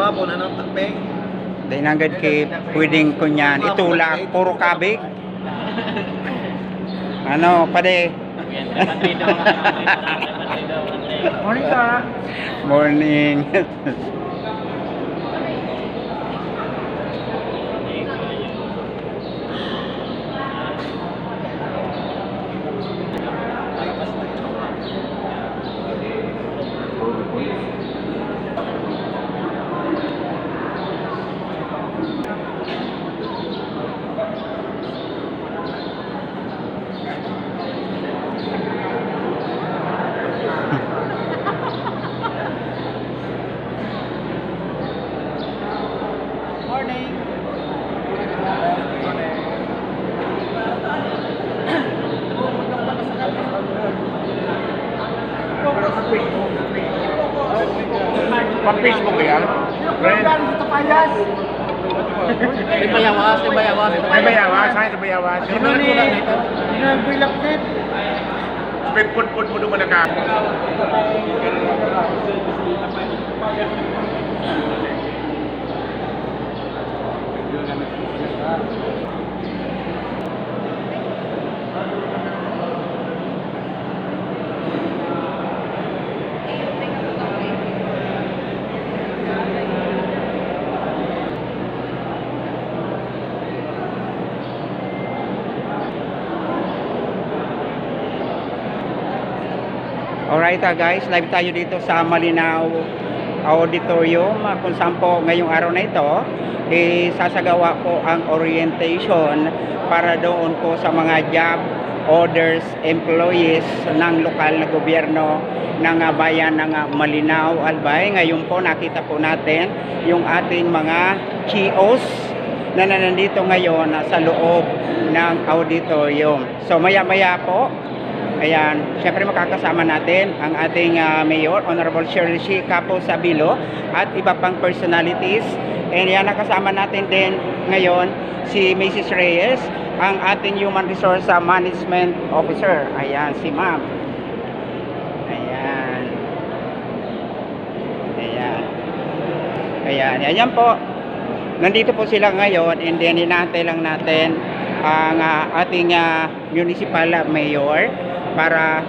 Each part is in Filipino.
gwapo na nang tapeng. Dahil nanggad kay pwedeng kunyan. Itulak, puro kabig. Ano, pade? Morning ka. Morning. Morning. Pa-Facebook yan? Friend? May bayawas, may bayawas. May bayawas? Saan sa bayawas? Ano ni? Ginagbilap net. Put mo naman na ka. Alright guys, live tayo dito sa Malinaw Auditorium kung saan po ngayong araw na ito sasagawa po ang orientation para doon po sa mga job orders employees ng lokal na gobyerno ng bayan ng Malinaw, Albay. Ngayon po nakita po natin yung ating mga CEOs na nandito ngayon sa loob ng auditorium. So maya po, ayan, syempre makakasama natin ang ating Mayor, Honorable Shirley C. Capo Sabilo at iba pang personalities. And yan, nakasama natin din ngayon si Mrs. Reyes, ang ating Human Resource Management Officer. Ayan, si Ma'am. Ayan. Ayan. Ayan, ayan po. Nandito po sila ngayon and then hinahantay lang natin ang ating municipal mayor para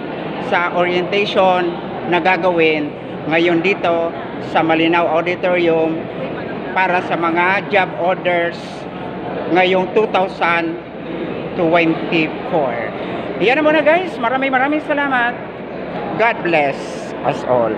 sa orientation na gagawin ngayon dito sa Malinaw Auditorium para sa mga job orders ngayong 2024. Iyan na muna guys. Maraming salamat. God bless us all.